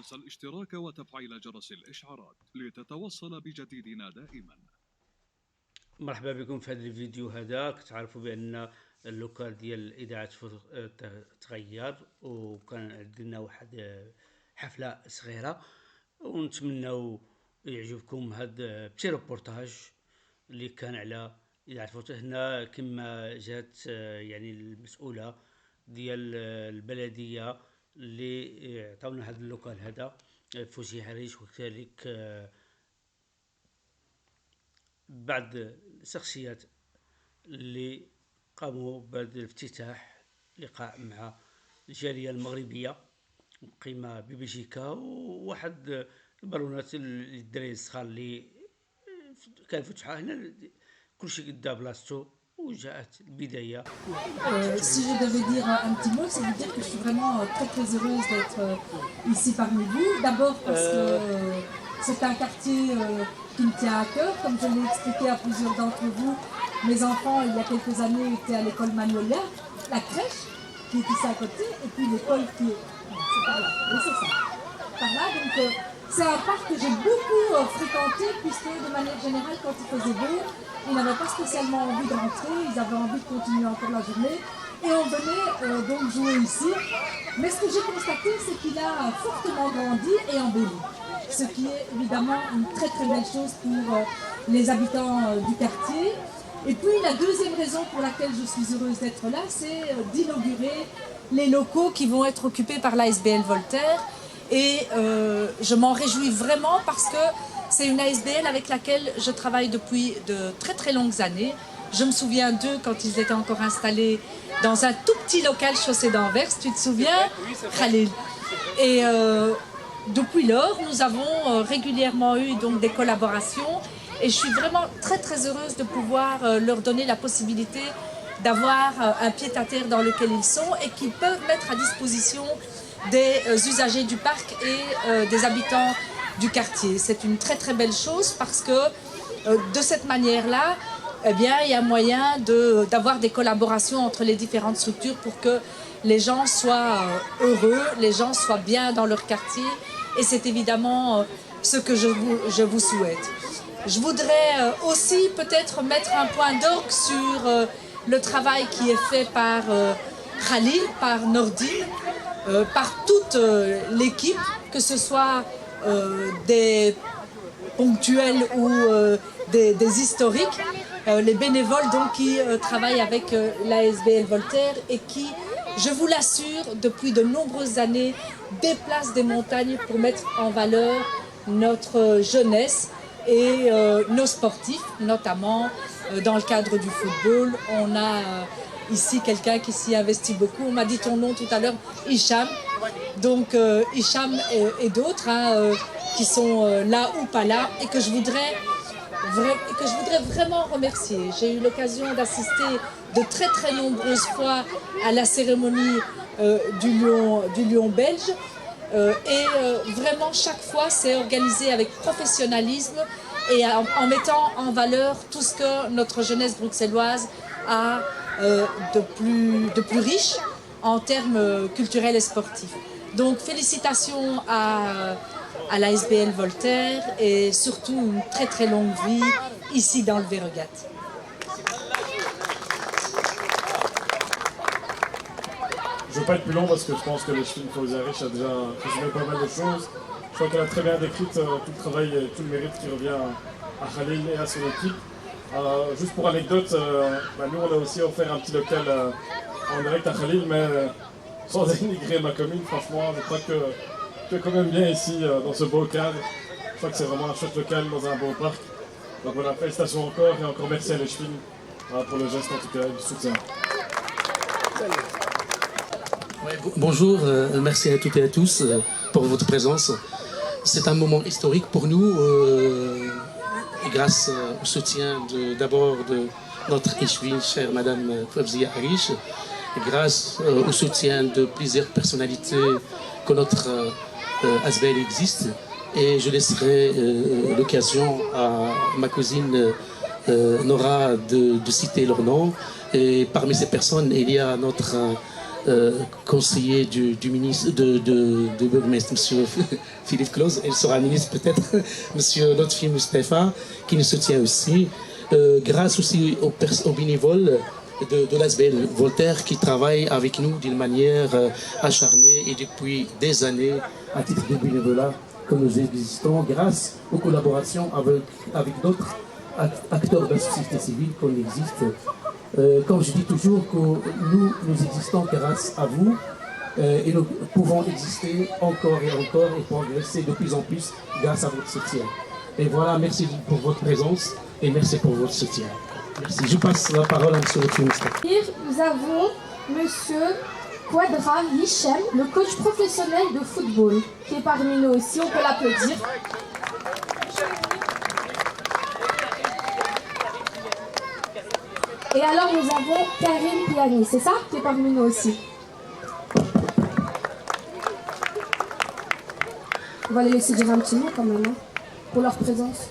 تنسى الاشتراك وتفعيل جرس الإشعارات لتتوصل بجديدنا دائما. مرحبا بكم في هذا الفيديو. هذا كتعرفوا بأن اللوكال ديال الإذاعة تغير، وكان عندنا واحد حفلة صغيرة، ونتمناو يعجبكم هذا بتي روبورتاج اللي كان على إذاعة فوت. هنا كما جات يعني المسؤولة ديال البلدية اللي عطاونا هذا اللوكال هذا، فوزي حريش، وكذلك بعض الشخصيات اللي قاموا بهذا الافتتاح لقاء مع الجالية المغربية مقيمة ببلجيكا، وواحد البالونات للدراري الصغار اللي كان فتحها هنا، كلشي قدا بلاصتو وجاءت البداية. Si je devais dire un petit mot, c'est de dire que je suis vraiment très très heureuse d'être ici parmi vous. D'abord parce que c'est un quartier qui me tient à cœur. Comme je l'ai expliqué à plusieurs d'entre vous, mes enfants, il y a quelques années, étaient à l'école Magnolia, la crèche qui est ici à côté, et puis l'école qui est... C'est par là, oui c'est ça. Par là, donc c'est un parc que j'ai beaucoup fréquenté, puisque de manière générale, quand il faisait beau, ils n'avaient pas spécialement envie de rentrer, ils avaient envie de continuer encore la journée, et on venait donc jouer ici. Mais ce que j'ai constaté, c'est qu'il a fortement grandi et embelli. Ce qui est évidemment une très très belle chose pour les habitants du quartier. Et puis la deuxième raison pour laquelle je suis heureuse d'être là, c'est d'inaugurer les locaux qui vont être occupés par l'ASBL Voltaire. Et je m'en réjouis vraiment parce que c'est une ASBL avec laquelle je travaille depuis de très très longues années. Je me souviens d'eux quand ils étaient encore installés dans un tout petit local chaussée d'Anvers. Tu te souviens, Khalil? Et depuis lors, nous avons régulièrement eu donc des collaborations. Et je suis vraiment très très heureuse de pouvoir leur donner la possibilité d'avoir un pied-à-terre dans lequel ils sont et qu'ils peuvent mettre à disposition des usagers du parc et des habitants du quartier. C'est une très très belle chose parce que de cette manière-là, eh bien, il y a moyen d'avoir des collaborations entre les différentes structures pour que les gens soient heureux, les gens soient bien dans leur quartier, et c'est évidemment ce que je vous souhaite. Je voudrais aussi peut-être mettre un point d'orgue sur le travail qui est fait par Khalil, par Nordine, par toute l'équipe, que ce soit des ponctuels ou des historiques, les bénévoles donc qui travaillent avec l'ASBL Voltaire et qui, je vous l'assure, depuis de nombreuses années, déplacent des montagnes pour mettre en valeur notre jeunesse et nos sportifs, notamment dans le cadre du football. On a ici quelqu'un qui s'y investit beaucoup. On m'a dit ton nom tout à l'heure, Hicham. Donc Hicham et d'autres qui sont là ou pas là, et que je voudrais vraiment remercier. J'ai eu l'occasion d'assister de très très nombreuses fois à la cérémonie du lion belge. Et vraiment chaque fois c'est organisé avec professionnalisme et en mettant en valeur tout ce que notre jeunesse bruxelloise a de plus riche en termes culturels et sportifs. Donc félicitations à l'ASBL Voltaire et surtout une très très longue vie ici dans le Véregat. Je ne veux pas être plus long parce que je pense que le film Fawzia-Rich a déjà résumé pas mal de choses. Je crois qu'elle a très bien décrit tout le travail et tout le mérite qui revient à Khalil et à son équipe. Juste pour anecdote, nous on a aussi offert un petit local en direct à Khalil, mais sans dénigrer ma commune, franchement, je crois que tu es quand même bien ici dans ce beau cadre. Je crois que c'est vraiment un chouette local dans un beau parc. Donc voilà, félicitations encore et encore merci à l'Echfin pour le geste en tout cas du soutien. Bonjour, merci à toutes et à tous pour votre présence. C'est un moment historique pour nous, grâce au soutien d'abord de notre Echfin, chère Madame Fawzia Harish, grâce au soutien de plusieurs personnalités que notre ASBL existe. Et je laisserai l'occasion à ma cousine Nora de citer leur nom. Et parmi ces personnes, il y a notre conseiller du ministre, de burgmestre, M. Philippe Claus, il sera ministre peut-être, M. Lotfi Mustafa, qui nous soutient aussi, grâce aussi aux bénévoles de l'ASBL Voltaire qui travaillent avec nous d'une manière acharnée et depuis des années à titre de bénévolat que nous existons grâce aux collaborations avec d'autres acteurs de la société civile qu'on existe. Comme je dis toujours, que nous existons grâce à vous et nous pouvons exister encore et progresser de plus en plus grâce à votre soutien. Et voilà, merci pour votre présence et merci pour votre soutien. Merci. Je passe la parole à M. Lotfi Mustafa. Nous avons M. Quadra Hichem, le coach professionnel de football, qui est parmi nous aussi, on peut l'applaudir. Et alors nous avons Karim Piani, c'est ça, qui est parmi nous aussi. On va les laisser dire un petit mot quand même, hein, pour leur présence.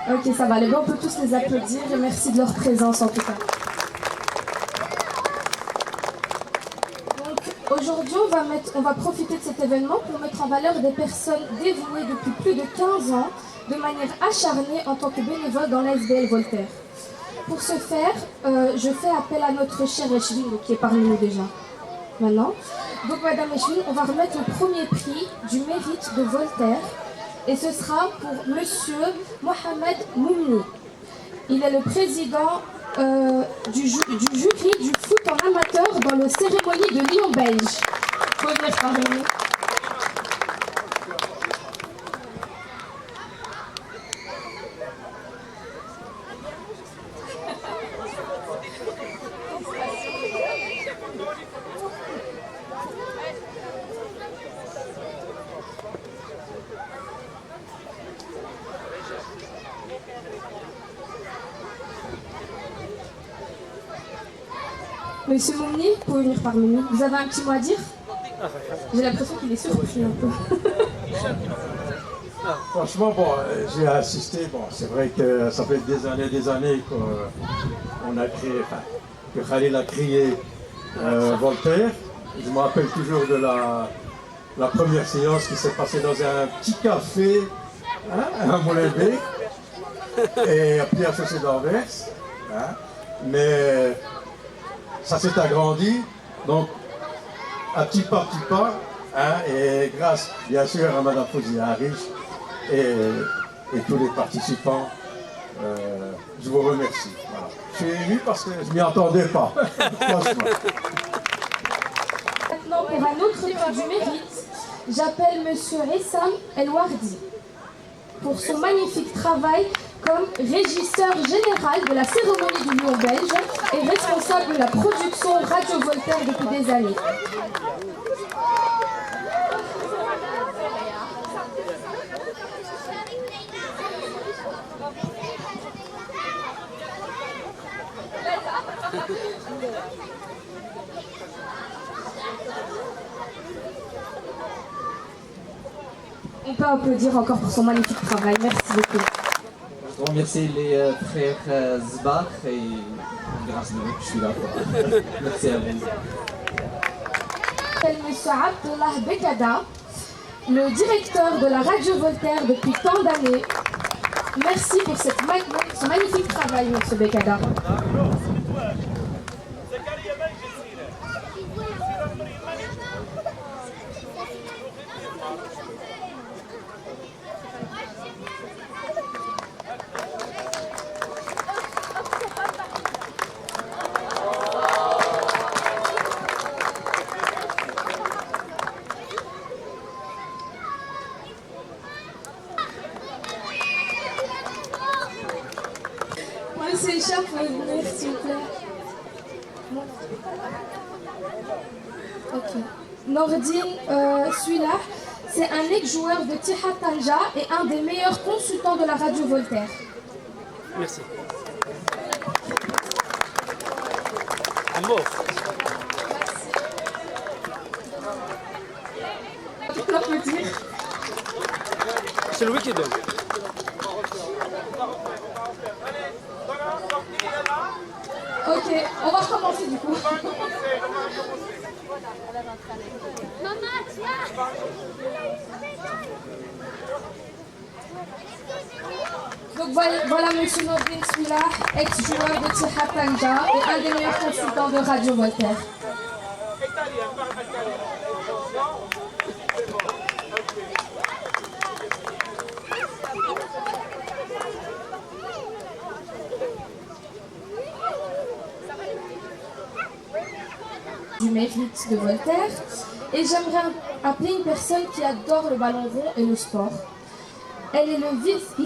Ok, ça va, les gars, on peut tous les applaudir et merci de leur présence en tout cas. Donc aujourd'hui, on va profiter de cet événement pour mettre en valeur des personnes dévouées depuis plus de 15 ans de manière acharnée en tant que bénévole dans l'ASBL Voltaire. Pour ce faire, je fais appel à notre chère Echvin, qui est parmi nous déjà maintenant. Donc Madame Echvin, on va remettre le premier prix du mérite de Voltaire. Et ce sera pour Monsieur Mohamed Moumni. Il est le président du jury du foot en amateur dans le cérémonie de Lyon belge. Faut venir parmi nous. Monsieur Moumni, vous pouvez venir parmi nous. Vous avez un petit mot à dire? J'ai l'impression qu'il est surpris un peu. Franchement, bon, j'ai assisté, bon, c'est vrai que ça fait des années qu'on a créé, enfin, que Khalil a créé Voltaire. Je me rappelle toujours de la première séance qui s'est passée dans un petit café, hein, à Molenbeek, et puis à Chaussée d'Anvers. Hein, mais ça s'est agrandi, donc à petit pas, hein, et grâce bien sûr à Mme Fouzia Arish et tous les participants, je vous remercie. Voilà. Je suis ému parce que je ne m'y attendais pas, franchement. Maintenant, pour un autre prix du mérite, j'appelle M. Essam El-Wardi pour son magnifique travail comme régisseur général de la cérémonie du Lion belge et responsable de la production Radio Voltaire depuis des années. On peut applaudir encore pour son magnifique travail. Merci beaucoup. Je voudrais remercier les frères Zbach et grâce à eux, je suis là. Merci à vous. Monsieur Abdullah Bekada, le directeur de la Radio Voltaire depuis tant d'années. Merci pour ce magnifique travail, Monsieur Bekada. Monsieur Chap, vous venir s'il vous plaît. Ok. Nordine celui-là, c'est un ex-joueur de Tiha Tanja et un des meilleurs consultants de la Radio Voltaire. Merci. Un mot. L'applaudir. C'est Louis qui donne. Ok, on va recommencer du coup. Donc voilà Monsieur Nordin Souila, ex-joueur de Tihad Tanja et un des meilleurs consultants de Radio Voltaire. Du mérite de Voltaire, et j'aimerais appeler une personne qui adore le ballon rond et le sport. Il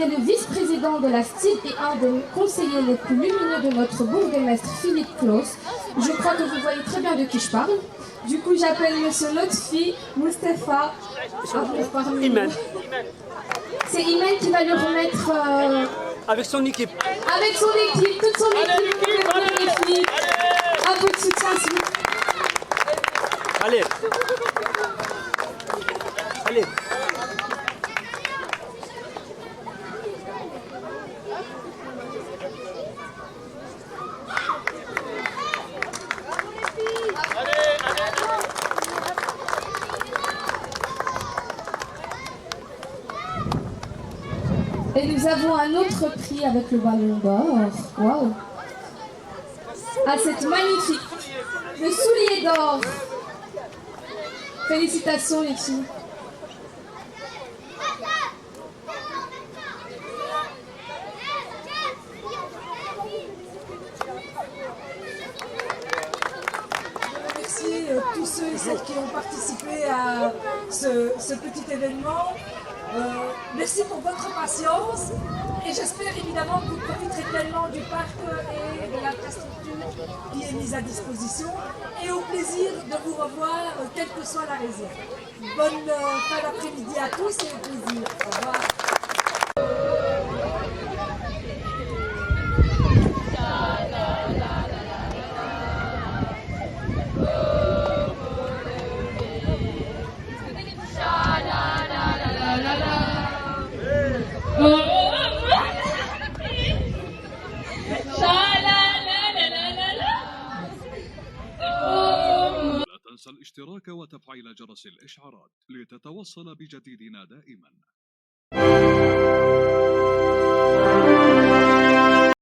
est le vice-président de la STIB et un des conseillers les plus lumineux de notre bourgmestre Philippe Claus. Je crois que vous voyez très bien de qui je parle. Du coup, j'appelle Monsieur Lotfi Moustapha. Iman. C'est Iman qui va lui remettre... Avec son équipe. Avec son équipe, toute son équipe. Un peu de soutien, s'il vous plaît. Allez. Allez. Et nous avons un autre prix avec le ballon d'or. Waouh! Ah, c'est magnifique! Le soulier d'or! Félicitations les filles! Merci tous ceux et celles qui ont participé à ce petit événement. Merci pour votre patience et j'espère évidemment que vous profiterez pleinement du parc et de l'infrastructure qui est mise à disposition et au plaisir de vous revoir quelle que soit la raison. Bonne fin d'après-midi à tous et au plaisir. Au revoir. لا تنسى الاشتراك وتفعيل جرس الإشعارات لتتوصل بجديدنا دائما.